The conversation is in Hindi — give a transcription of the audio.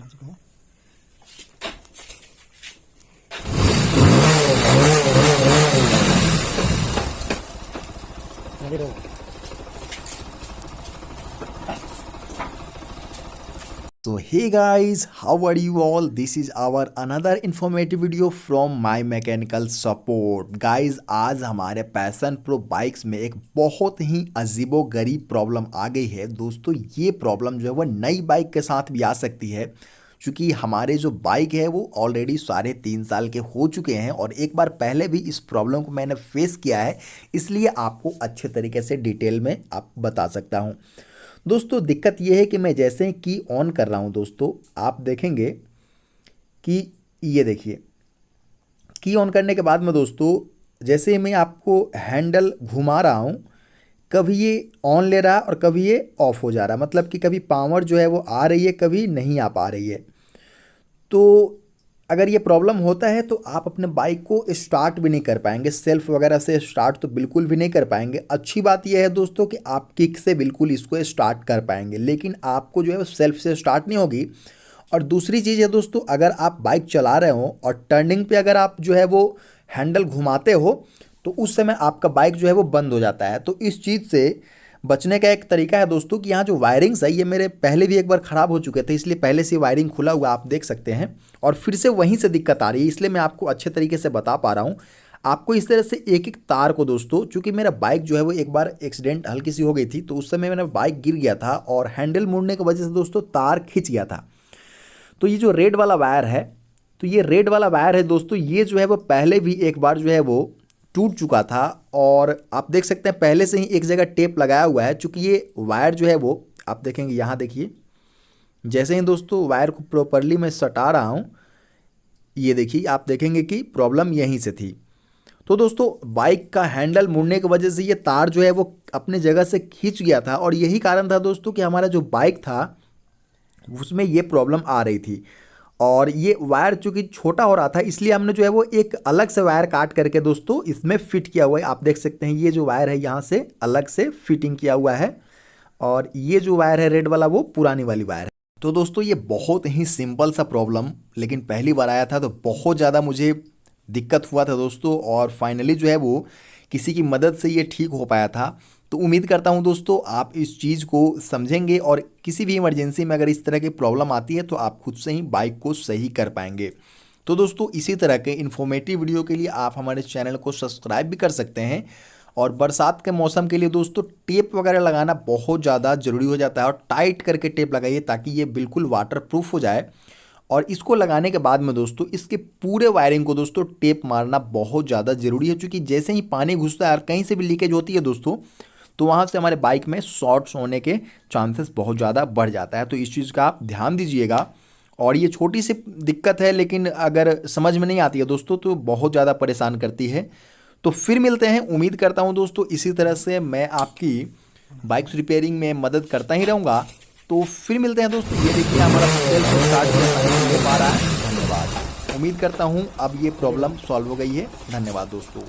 आ चुका है। लगे रहो। So hey guys, how are you all? This is our another informative video from my mechanical support. Guys, आज हमारे पैशन प्रो बाइक्स में एक बहुत ही अजीबो गरीब प्रॉब्लम आ गई है। दोस्तों ये प्रॉब्लम जो है वो नई बाइक के साथ भी आ सकती है, क्योंकि हमारे जो बाइक है वो ऑलरेडी 3.5 साल के हो चुके हैं और एक बार पहले भी इस प्रॉब्लम को मैंने फेस किया है, इसलिए आपको अच्छे तरीके से डिटेल में आप बता सकता हूँ। दोस्तों दिक्कत ये है कि मैं जैसे ही की ऑन कर रहा हूँ दोस्तों, आप देखेंगे कि ये देखिए की ऑन करने के बाद में दोस्तों जैसे ही मैं आपको हैंडल घुमा रहा हूँ, कभी ये ऑन ले रहा है और कभी ये ऑफ हो जा रहा है। मतलब कि कभी पावर जो है वो आ रही है, कभी नहीं आ पा रही है। तो अगर ये प्रॉब्लम होता है तो आप अपने बाइक को स्टार्ट भी नहीं कर पाएंगे, सेल्फ वगैरह से स्टार्ट तो बिल्कुल भी नहीं कर पाएंगे। अच्छी बात यह है दोस्तों कि आप किक से बिल्कुल इसको स्टार्ट कर पाएंगे, लेकिन आपको जो है वो सेल्फ से स्टार्ट नहीं होगी। और दूसरी चीज़ है दोस्तों, अगर आप बाइक चला रहे हो और टर्निंग पे अगर आप जो है वो हैंडल घुमाते हो तो उस समय आपका बाइक जो है वो बंद हो जाता है। तो इस चीज़ से बचने का एक तरीका है दोस्तों कि यहाँ जो वायरिंग्स है ये मेरे पहले भी एक बार ख़राब हो चुके थे, इसलिए पहले से वायरिंग खुला हुआ आप देख सकते हैं और फिर से वहीं से दिक्कत आ रही है, इसलिए मैं आपको अच्छे तरीके से बता पा रहा हूँ। आपको इस तरह से एक एक तार को दोस्तों, चूँकि मेरा बाइक जो है वो एक बार एक्सीडेंट हल्की सी हो गई थी, तो उस समय मेरा बाइक गिर गया था और हैंडल मुड़ने की वजह से दोस्तों तार खिंच गया था। तो ये जो रेड वाला वायर है, तो ये रेड वाला वायर है दोस्तों, ये जो है वो पहले भी एक बार जो है वो टूट चुका था और आप देख सकते हैं पहले से ही एक जगह टेप लगाया हुआ है। चूँकि ये वायर जो है वो आप देखेंगे, यहाँ देखिए, जैसे ही दोस्तों वायर को प्रॉपरली मैं सटा रहा हूँ, ये देखिए आप देखेंगे कि प्रॉब्लम यहीं से थी। तो दोस्तों बाइक का हैंडल मुड़ने की वजह से ये तार जो है वो अपने जगह से खींच गया था और यही कारण था दोस्तों कि हमारा जो बाइक था उसमें ये प्रॉब्लम आ रही थी। और ये वायर चूँकि छोटा हो रहा था, इसलिए हमने जो है वो एक अलग से वायर काट करके दोस्तों इसमें फिट किया हुआ है। आप देख सकते हैं ये जो वायर है यहाँ से अलग से फिटिंग किया हुआ है और ये जो वायर है रेड वाला वो पुरानी वाली वायर है। तो दोस्तों ये बहुत ही सिंपल सा प्रॉब्लम, लेकिन पहली बार आया था तो बहुत ज़्यादा मुझे दिक्कत हुआ था दोस्तों और फाइनली जो है वो किसी की मदद से ये ठीक हो पाया था। तो उम्मीद करता हूं दोस्तों आप इस चीज़ को समझेंगे और किसी भी इमरजेंसी में अगर इस तरह की प्रॉब्लम आती है तो आप खुद से ही बाइक को सही कर पाएंगे। तो दोस्तों इसी तरह के इन्फॉर्मेटिव वीडियो के लिए आप हमारे चैनल को सब्सक्राइब भी कर सकते हैं। और बरसात के मौसम के लिए दोस्तों टेप वगैरह लगाना बहुत ज़्यादा ज़रूरी हो जाता है और टाइट करके टेप लगाइए ताकि ये बिल्कुल वाटर प्रूफ हो जाए। और इसको लगाने के बाद में दोस्तों इसके पूरे वायरिंग को दोस्तों टेप मारना बहुत ज़्यादा ज़रूरी है, क्योंकि जैसे ही पानी घुसता है और कहीं से भी लीकेज होती है दोस्तों, तो वहाँ से हमारे बाइक में शॉर्ट्स होने के चांसेस बहुत ज़्यादा बढ़ जाता है। तो इस चीज़ का आप ध्यान दीजिएगा। और ये छोटी सी दिक्कत है, लेकिन अगर समझ में नहीं आती है दोस्तों तो बहुत ज़्यादा परेशान करती है। तो फिर मिलते हैं, उम्मीद करता हूँ दोस्तों इसी तरह से मैं आपकी बाइक्स रिपेयरिंग में मदद करता ही रहूँगा। तो फिर मिलते हैं दोस्तों। ये देखिए हमारा सेल्फ स्टार्ट हो पा रहा है। धन्यवाद। उम्मीद करता हूँ अब ये प्रॉब्लम सॉल्व हो गई है। धन्यवाद दोस्तों।